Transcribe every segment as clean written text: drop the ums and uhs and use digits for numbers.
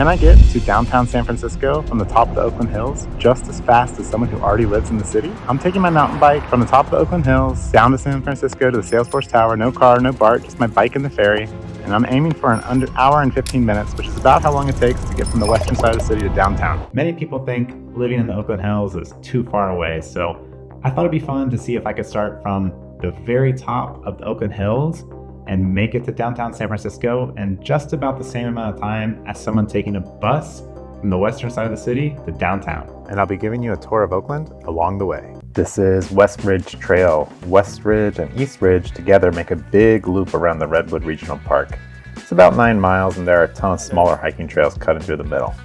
Can I get to downtown San Francisco from the top of the Oakland Hills just as fast as someone who already lives in the city? I'm taking my mountain bike from the top of the Oakland Hills down to San Francisco to the Salesforce Tower. No car, no BART, just my bike and the ferry. And I'm aiming for an under hour and 15 minutes, which is about how long it takes to get from the western side of the city to downtown. Many people think living in the Oakland Hills is too far away, so I thought it'd be fun to see if I could start from the very top of the Oakland Hills and make it to downtown San Francisco in just about the same amount of time as someone taking a bus from the western side of the city to downtown. And I'll be giving you a tour of Oakland along the way. This is West Ridge Trail. West Ridge and East Ridge together make a big loop around the Redwood Regional Park. It's about 9 miles and there are a ton of smaller hiking trails cutting through the middle.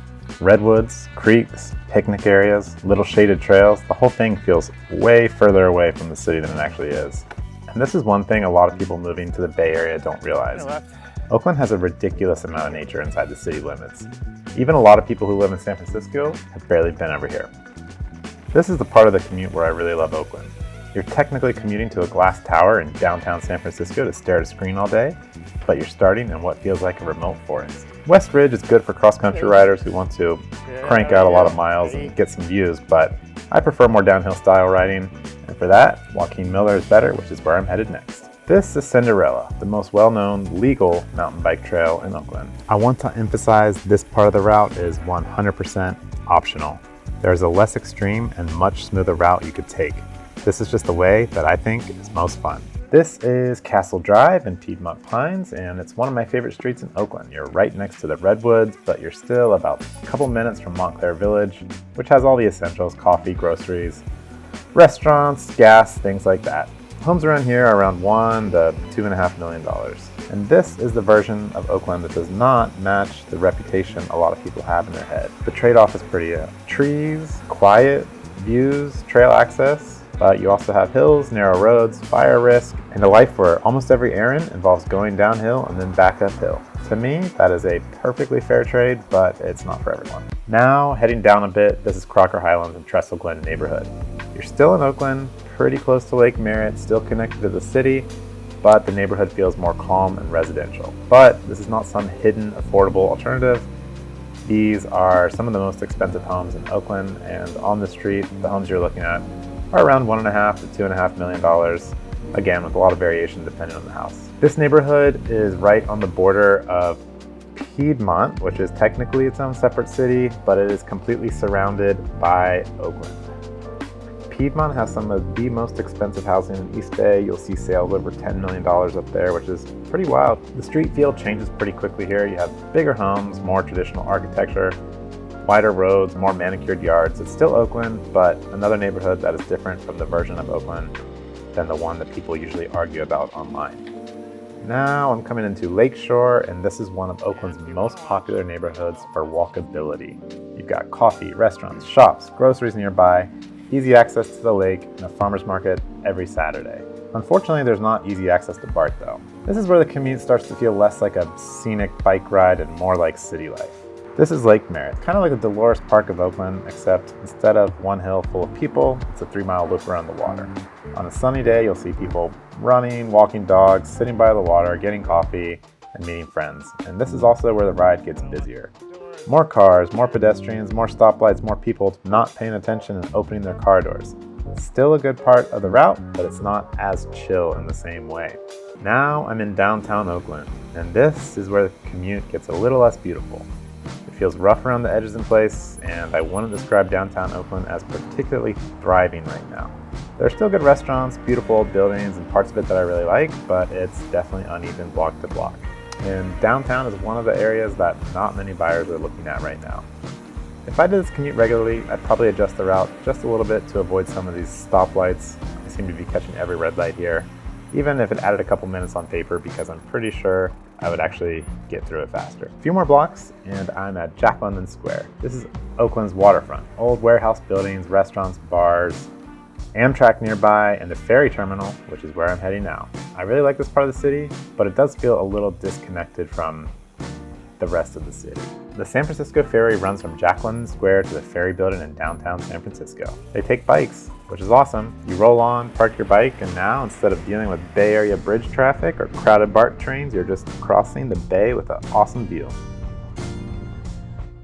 Redwoods, creeks, picnic areas, little shaded trails, the whole thing feels way further away from the city than it actually is. And this is one thing a lot of people moving to the Bay Area don't realize. Oakland has a ridiculous amount of nature inside the city limits. Even a lot of people who live in San Francisco have barely been over here. This is the part of the commute where I really love Oakland. You're technically commuting to a glass tower in downtown San Francisco to stare at a screen all day, but you're starting in what feels like a remote forest. West Ridge is good for cross-country riders who want to crank out a lot of miles and get some views, but I prefer more downhill style riding, and for that, Joaquin Miller is better, which is where I'm headed next. This is Cinderella, the most well-known legal mountain bike trail in Oakland. I want to emphasize this part of the route is 100% optional. There's a less extreme and much smoother route you could take. This is just the way that I think is most fun. This is Castle Drive in Piedmont Pines, and it's one of my favorite streets in Oakland. You're right next to the Redwoods, but you're still about a couple minutes from Montclair Village, which has all the essentials: coffee, groceries, restaurants, gas, things like that. Homes around here are around $1 to $2.5 million. And this is the version of Oakland that does not match the reputation a lot of people have in their head. The trade-off is pretty trees, quiet, views, trail access, but you also have hills, narrow roads, fire risk, and a life where almost every errand involves going downhill and then back uphill. To me, that is a perfectly fair trade, but it's not for everyone. Now, heading down a bit, this is Crocker Highlands and Trestle Glen neighborhood. You're still in Oakland, pretty close to Lake Merritt, still connected to the city, but the neighborhood feels more calm and residential. But this is not some hidden, affordable alternative. These are some of the most expensive homes in Oakland, and on the street, the homes you're looking at are around $1.5 to $2.5 million, again with a lot of variation depending on the house. This neighborhood is right on the border of Piedmont, which is technically its own separate city, but it is completely surrounded by Oakland. Piedmont has some of the most expensive housing in East Bay. You'll see sales over $10 million up there, which is pretty wild. The street feel changes pretty quickly here. You have bigger homes, more traditional architecture, wider roads, more manicured yards. It's still Oakland, but another neighborhood that is different from the version of Oakland than the one that people usually argue about online. Now I'm coming into Lakeshore, and this is one of Oakland's most popular neighborhoods for walkability. You've got coffee, restaurants, shops, groceries nearby, easy access to the lake, and a farmer's market every Saturday. Unfortunately, there's not easy access to BART though. This is where the commute starts to feel less like a scenic bike ride and more like city life. This is Lake Merritt, kind of like the Dolores Park of Oakland, except instead of one hill full of people, it's a 3-mile loop around the water. On a sunny day, you'll see people running, walking dogs, sitting by the water, getting coffee, and meeting friends. And this is also where the ride gets busier. More cars, more pedestrians, more stoplights, more people not paying attention and opening their car doors. It's still a good part of the route, but it's not as chill in the same way. Now I'm in downtown Oakland, and this is where the commute gets a little less beautiful. It feels rough around the edges in place, and I wouldn't describe downtown Oakland as particularly thriving right now. There are still good restaurants, beautiful old buildings, and parts of it that I really like, but it's definitely uneven block to block. And downtown is one of the areas that not many buyers are looking at right now. If I did this commute regularly, I'd probably adjust the route just a little bit to avoid some of these stoplights. I seem to be catching every red light here, even if it added a couple minutes on paper, because I'm pretty sure I would actually get through it faster. A few more blocks and I'm at Jack London Square. This is Oakland's waterfront. Old warehouse buildings, restaurants, bars, Amtrak nearby, and the ferry terminal, which is where I'm heading now. I really like this part of the city, but it does feel a little disconnected from the rest of the city. The San Francisco Ferry runs from Jack London Square to the ferry building in downtown San Francisco. They take bikes, which is awesome. You roll on, park your bike, and now instead of dealing with Bay Area bridge traffic or crowded BART trains, you're just crossing the bay with an awesome view.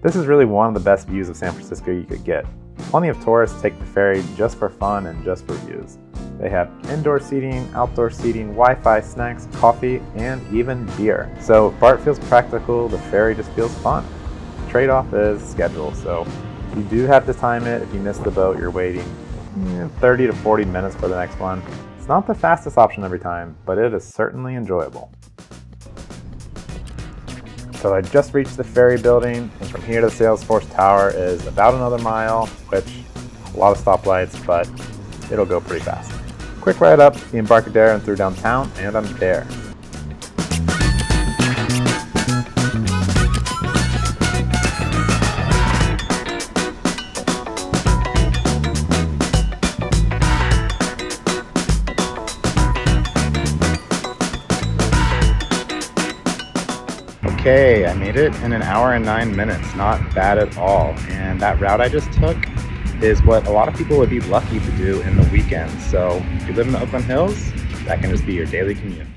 This is really one of the best views of San Francisco you could get. Plenty of tourists take the ferry just for fun and just for views. They have indoor seating, outdoor seating, Wi-Fi, snacks, coffee, and even beer. So if BART feels practical, the ferry just feels fun. The trade-off is schedule, so you do have to time it. If you miss the boat, you're waiting 30 to 40 minutes for the next one. It's not the fastest option every time, but it is certainly enjoyable. So I just reached the ferry building, and from here to the Salesforce Tower is about another mile, which a lot of stoplights, but it'll go pretty fast. Quick ride up the Embarcadero and through downtown, and I'm there. Okay, I made it in an hour and 9 minutes. Not bad at all. And that route I just took is what a lot of people would be lucky to do in the weekend. So if you live in the Oakland Hills, that can just be your daily commute.